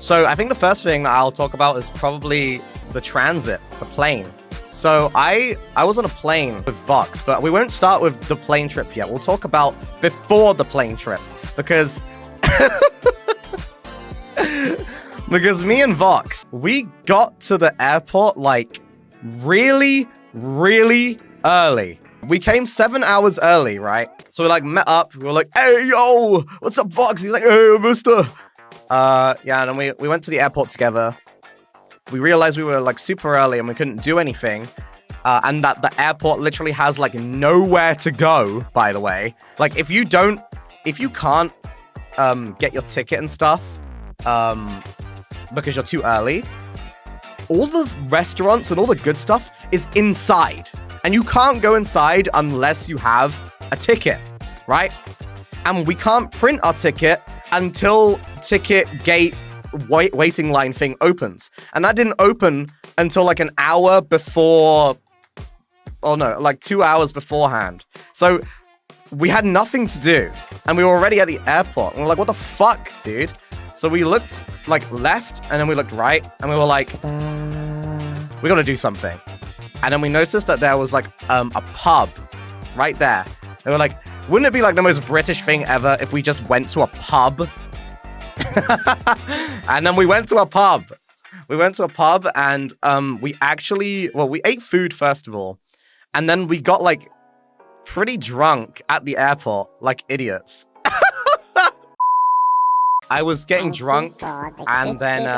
So I think the first thing that I'll talk about is probably the transit, the plane. So I was on a plane with Vox, but we won't start with the plane trip yet. We'll talk about before the plane trip, because because me and Vox, we got to the airport like really early. We came 7 hours early, right? So we like met up. We were like, "Hey, yo, what's up, Vox?" He's like, "Hey, Mysta." Yeah, and then we went to the airport together. We realized we were like super early and we couldn't do anything. And that the airport literally has like nowhere to go, by the way. Like if you can't get your ticket and stuff because you're too early, all the restaurants and all the good stuff is inside. And you can't go inside unless you have a ticket, right? And we can't print our ticket until ticket gate waiting line thing opens. And that didn't open until like an hour before, oh no, like 2 hours beforehand. So we had nothing to do and we were already at the airport. And we're like, what the fuck, dude? So we looked like left and then we looked right and we were like, we gotta do something. And then we noticed that there was like a pub right there. They were like, wouldn't it be like the most British thing ever if we just went to a pub? And then we went to a pub. We went to a pub and we ate food first of all. And then we got like pretty drunk at the airport, like idiots. I was getting drunk and then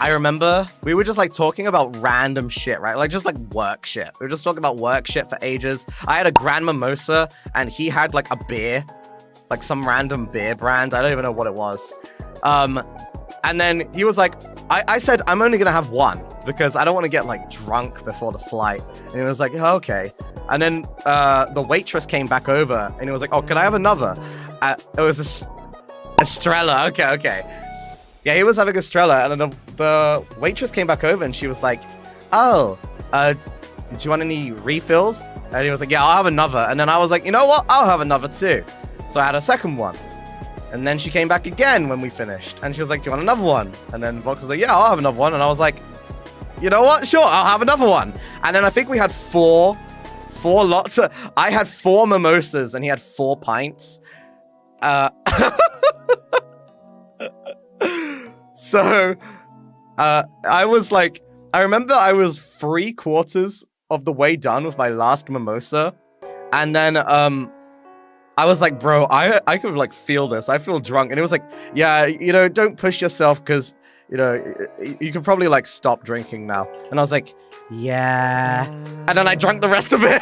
I remember we were just like talking about random shit, right? Like just like work shit. We were just talking about work shit for ages. I had a Grand Mimosa and he had like a beer, like some random beer brand. I don't even know what it was. And then he was like, I said, I'm only gonna have one because I don't want to get like drunk before the flight. And he was like, oh, okay. And then the waitress came back over and he was like, oh, can I have another? It was Estrella. Okay. Yeah, he was having Estrella, and then the waitress came back over and she was like, oh, do you want any refills? And he was like, yeah, I'll have another. And then I was like, you know what? I'll have another too. So I had a second one. And then she came back again when we finished. And she was like, do you want another one? And then Vox was like, yeah, I'll have another one. And I was like, you know what? Sure, I'll have another one. And then I think we had four lots of... I had 4 mimosas and he had 4 pints. So, I was like, I remember I was 3/4 of the way done with my last mimosa. And then, I was like, bro, I could like feel this. I feel drunk. And it was like, yeah, you know, don't push yourself because, you know, you can probably like stop drinking now. And I was like, yeah. And then I drank the rest of it.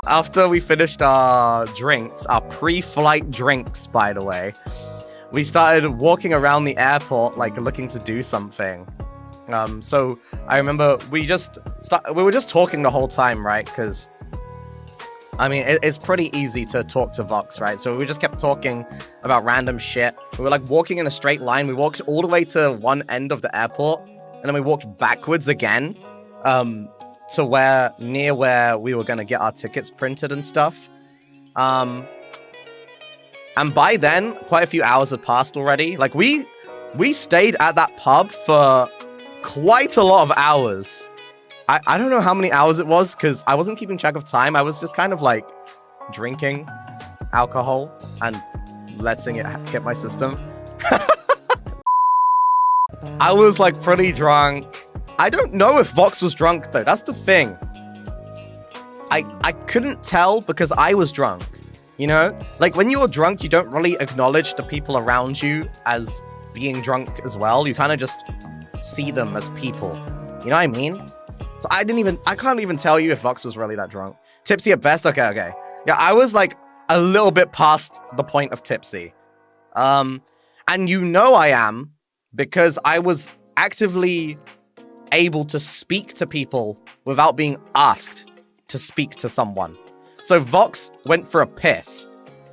After we finished our drinks, our pre-flight drinks, by the way, we started walking around the airport, like looking to do something. So I remember we were just talking the whole time, right? Because I mean, it's pretty easy to talk to Vox, right? So we just kept talking about random shit. We were like walking in a straight line. We walked all the way to one end of the airport, and then we walked backwards again, to near where we were gonna get our tickets printed and stuff. And by then, quite a few hours had passed already. Like we stayed at that pub for quite a lot of hours. I don't know how many hours it was because I wasn't keeping track of time. I was just kind of like drinking alcohol and letting it hit my system. I was like pretty drunk. I don't know if Vox was drunk though. That's the thing. I couldn't tell because I was drunk. You know, like when you're drunk, you don't really acknowledge the people around you as being drunk as well. You kind of just see them as people. You know what I mean? So I can't even tell you if Vox was really that drunk. Tipsy at best? Okay. Yeah, I was like a little bit past the point of tipsy. And you know I am because I was actively able to speak to people without being asked to speak to someone. So Vox went for a piss,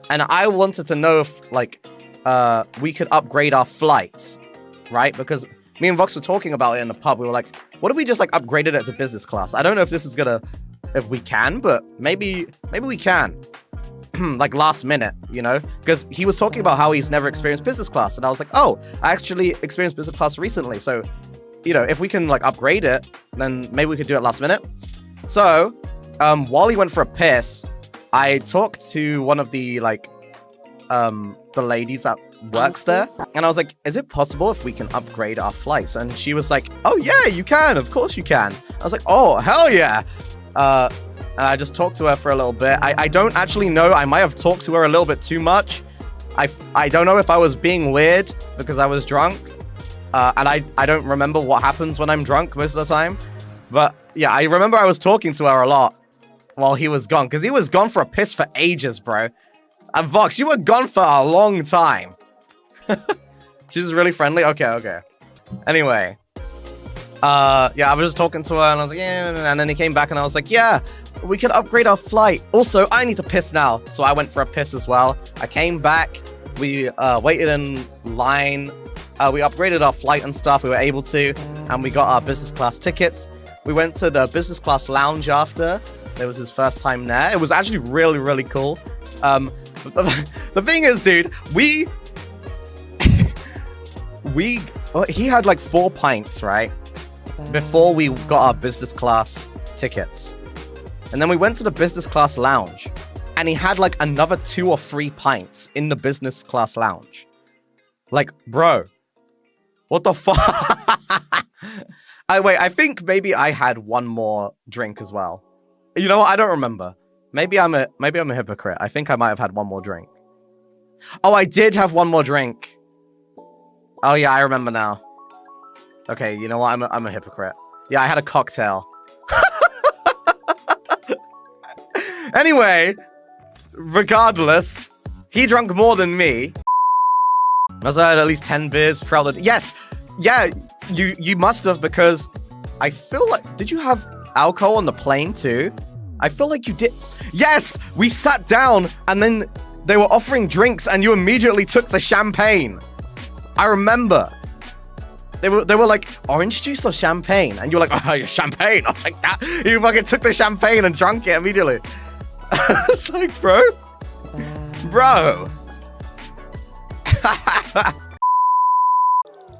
and I wanted to know if, like, we could upgrade our flights, right? Because me and Vox were talking about it in the pub. We were like, what if we just, like, upgraded it to business class? I don't know if this is if we can, but maybe we can. like last minute, you know, because he was talking about how he's never experienced business class, and I was like, oh, I actually experienced business class recently, so, you know, if we can like upgrade it, then maybe we could do it last minute. So, while he went for a piss, I talked to one of the like, the ladies that works there, and I was like, is it possible if we can upgrade our flights? And she was like, oh yeah, you can, of course you can. I was like, oh hell yeah. And I just talked to her for a little bit. I don't actually know, I might have talked to her a little bit too much. I don't know if I was being weird because I was drunk, and I don't remember what happens when I'm drunk most of the time, but yeah, I remember I was talking to her a lot while he was gone, because he was gone for a piss for ages, bro. And Vox, you were gone for a long time. She's really friendly. Okay. Anyway, yeah, I was just talking to her, and I was like, yeah, and then he came back, and I was like, yeah, we could upgrade our flight. Also, I need to piss now, so I went for a piss as well. I came back. We waited in line. We upgraded our flight and stuff. We were able to, and we got our business class tickets. We went to the business class lounge after. It was his first time there. It was actually really, really cool. The thing is, dude, he had like 4 pints, right? Before we got our business class tickets. And then we went to the business class lounge, and he had like another 2 or 3 pints in the business class lounge. Like, bro, what the fuck? I think maybe I had one more drink as well. You know what? I don't remember. Maybe I'm a hypocrite. I think I might have had one more drink. Oh, I did have one more drink. Oh yeah, I remember now. Okay, you know what? I'm a hypocrite. Yeah, I had a cocktail. Anyway, regardless, he drank more than me. I must have had at least 10 beers throughout the... Yes! Yeah, you must have, because I feel like... Did you have alcohol on the plane too? I feel like you did. Yes! We sat down, and then they were offering drinks, and you immediately took the champagne. I remember. They were like, orange juice or champagne? And you were like, oh, champagne, I'll take that. You fucking took the champagne and drank it immediately. It's like, bro.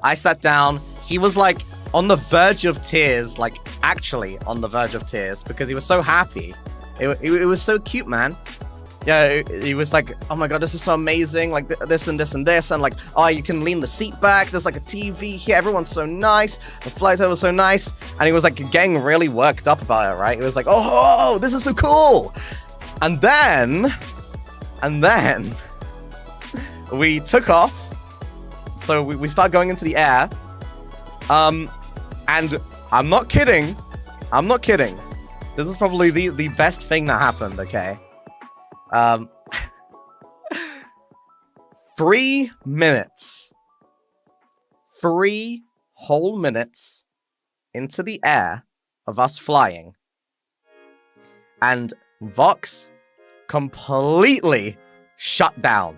I sat down. He was like on the verge of tears, like actually on the verge of tears, because he was so happy. It was so cute, man. Yeah, he was like, oh my god, this is so amazing, like this and this and this, and like, oh, you can lean the seat back, there's like a TV here, everyone's so nice, the flight was so nice, and he was like getting really worked up about it, right? He was like, oh, this is so cool. And then we took off, so we started going into the air, and I'm not kidding, this is probably the best thing that happened, okay? 3 minutes. 3 whole minutes into the air of us flying. And Vox completely shut down.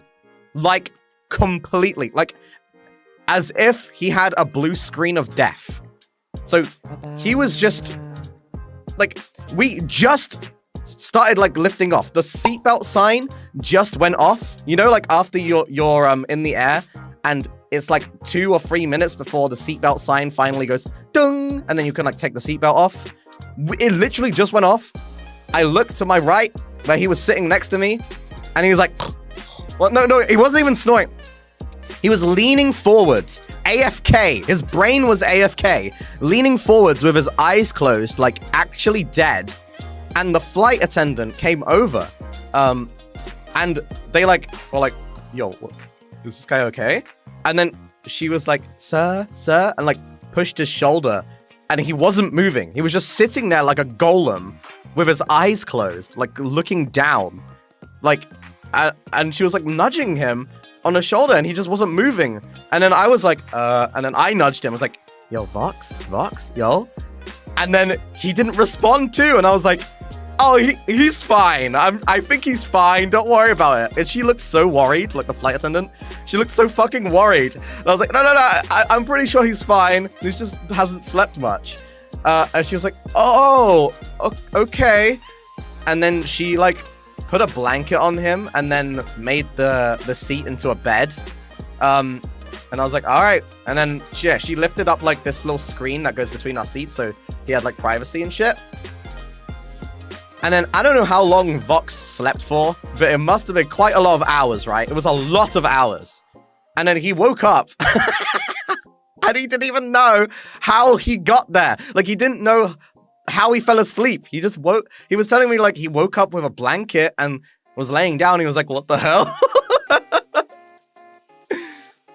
Like, completely. Like, as if he had a blue screen of death. So, he was just... Like, we just... started like lifting off. The seatbelt sign just went off. You know, like after you're in the air, and it's like 2 or 3 minutes before the seatbelt sign finally goes dung, and then you can like take the seatbelt off. It literally just went off. I looked to my right where he was sitting next to me, and he was like, well, no, he wasn't even snoring. He was leaning forwards, AFK. His brain was AFK, leaning forwards with his eyes closed, like actually dead. And the flight attendant came over, and they were like, yo, is this guy okay? And then she was like, sir, and like pushed his shoulder, and he wasn't moving. He was just sitting there like a golem with his eyes closed, like looking down, like, and she was like nudging him on the shoulder, and he just wasn't moving. And then I was like, and then I nudged him. I was like, yo, Vox, yo. And then he didn't respond too, and I was like, oh, he's fine. I think he's fine. Don't worry about it. And she looked so worried, like the flight attendant. She looked so fucking worried. And I was like, no. I'm pretty sure he's fine. He just hasn't slept much. And she was like, oh, okay. And then she like put a blanket on him and then made the seat into a bed. And I was like, all right. And then she lifted up like this little screen that goes between our seats, so he had like privacy and shit. And then I don't know how long Vox slept for, but it must have been quite a lot of hours, right? It was a lot of hours. And then he woke up and he didn't even know how he got there. Like, he didn't know how he fell asleep. He just woke. He was telling me like he woke up with a blanket and was laying down. He was like, what the hell?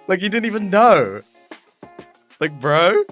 Like, he didn't even know. Like, bro.